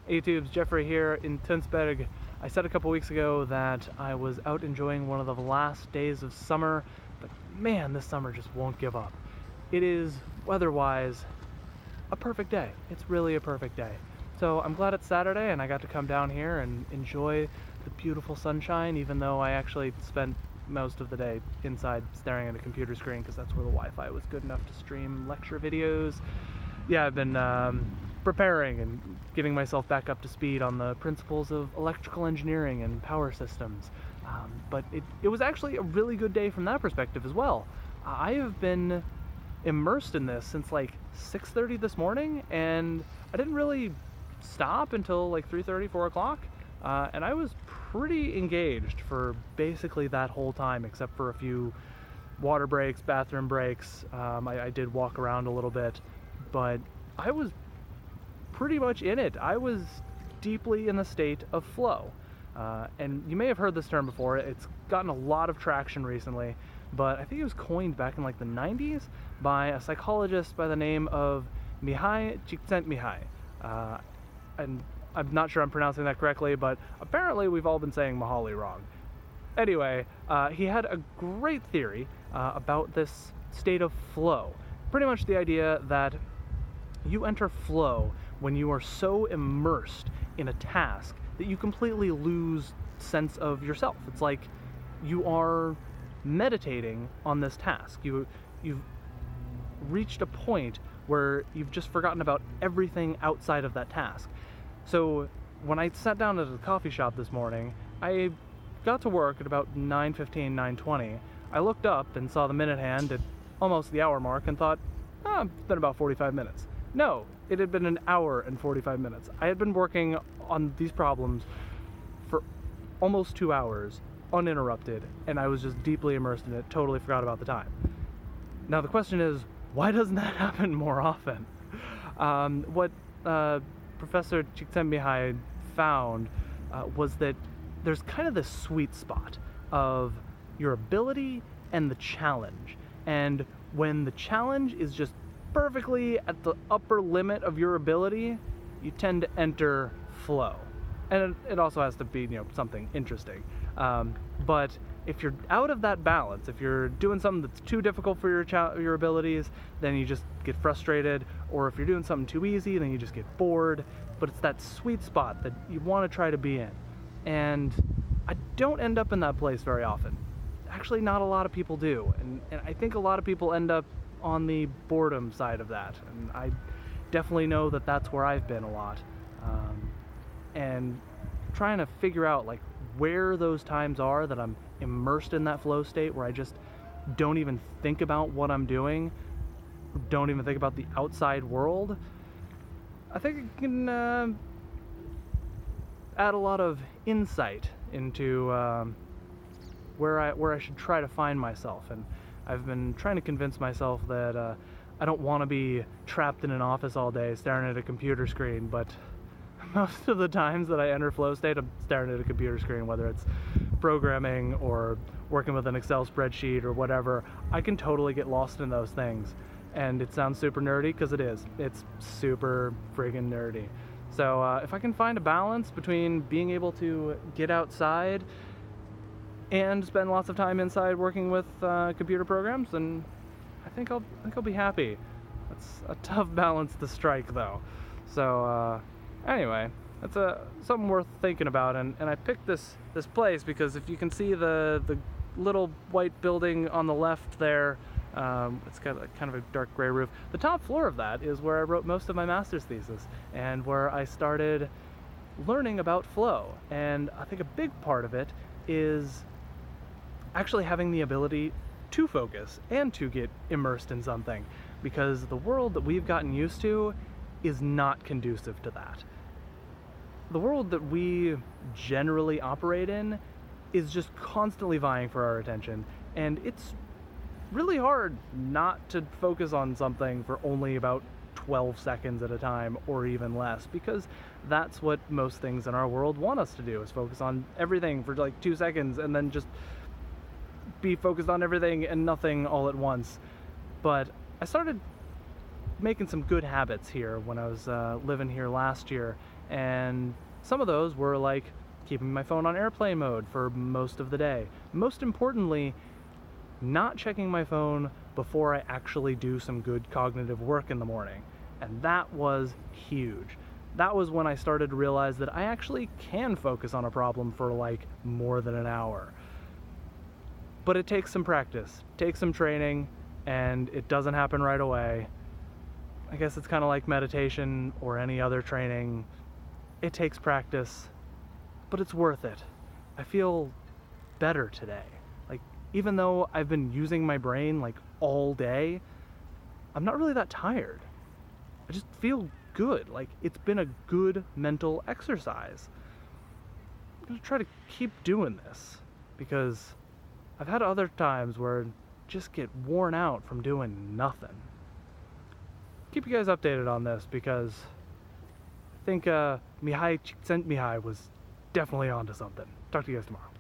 Hey YouTube's Geoffrey here in Tønsberg. I said a couple weeks ago that I was out enjoying one of the last days of summer, but man, this summer just won't give up. It is, weather-wise, a perfect day. It's really a perfect day. So I'm glad it's Saturday and I got to come down here and enjoy the beautiful sunshine, even though I actually spent most of the day inside staring at a computer screen because that's where the Wi-Fi was good enough to stream lecture videos. Yeah, I've been preparing and getting myself back up to speed on the principles of electrical engineering and power systems. But it was actually a really good day from that perspective as well. I have been immersed in this since like 6:30 this morning, and I didn't really stop until like 3:30, 4 o'clock. And I was pretty engaged for basically that whole time, except for a few water breaks, bathroom breaks. I did walk around a little bit, but I was pretty much in it. I was deeply in the state of flow. And you may have heard this term before. It's gotten a lot of traction recently, but I think it was coined back in like the 90s by a psychologist by the name of Csikszentmihalyi. And I'm not sure I'm pronouncing that correctly, but apparently we've all been saying Mahali wrong. Anyway, he had a great theory about this state of flow. Pretty much the idea that you enter flow when you are so immersed in a task that you completely lose sense of yourself. It's like you are meditating on this task. You've reached a point where you've just forgotten about everything outside of that task. So when I sat down at a coffee shop this morning, I got to work at about 9:15, 9:20. I looked up and saw the minute hand at almost the hour mark and thought, it's been about 45 minutes. No, it had been an hour and 45 minutes. I had been working on these problems for almost 2 hours, uninterrupted, and I was just deeply immersed in it, totally forgot about the time. Now the question is, why doesn't that happen more often? What Professor Csikszentmihalyi found was that there's kind of this sweet spot of your ability and the challenge. And when the challenge is just perfectly at the upper limit of your ability, you tend to enter flow. And it also has to be, something interesting. But if you're out of that balance, if you're doing something that's too difficult for your abilities, then you just get frustrated. Or if you're doing something too easy, then you just get bored. But it's that sweet spot that you want to try to be in. And I don't end up in that place very often. Actually, not a lot of people do. And I think a lot of people end up on the boredom side of that, and I definitely know that that's where I've been a lot, and trying to figure out like where those times are that I'm immersed in that flow state where I just don't even think about what I'm doing, don't even think about the outside world. I think it can add a lot of insight into where I should try to find myself. And I've been trying to convince myself that I don't want to be trapped in an office all day staring at a computer screen, but most of the times that I enter flow state, I'm staring at a computer screen, whether it's programming or working with an Excel spreadsheet or whatever. I can totally get lost in those things. And it sounds super nerdy, because it is. It's super friggin' nerdy. So if I can find a balance between being able to get outside and spend lots of time inside working with computer programs, and I think I'll be happy. That's a tough balance to strike, though. So anyway, that's something worth thinking about. And I picked this place because if you can see the little white building on the left there, it's got kind of a dark gray roof. The top floor of that is where I wrote most of my master's thesis and where I started learning about flow. And I think a big part of it is actually having the ability to focus and to get immersed in something, because the world that we've gotten used to is not conducive to that. The world that we generally operate in is just constantly vying for our attention, and it's really hard not to focus on something for only about 12 seconds at a time, or even less, because that's what most things in our world want us to do, is focus on everything for like 2 seconds and then just be focused on everything and nothing all at once. But I started making some good habits here when I was living here last year, And some of those were like keeping my phone on airplane mode for most of the day. Most importantly, not checking my phone before I actually do some good cognitive work in the morning. And that was huge. That was when I started to realize that I actually can focus on a problem for like more than an hour. But it takes some practice, takes some training, and it doesn't happen right away. I guess it's kind of like meditation or any other training. It takes practice, but it's worth it. I feel better today. Like, even though I've been using my brain like all day, I'm not really that tired. I just feel good. Like, it's been a good mental exercise. I'm gonna try to keep doing this because I've had other times where I just get worn out from doing nothing. Keep you guys updated on this because I think Csikszentmihalyi was definitely onto something. Talk to you guys tomorrow.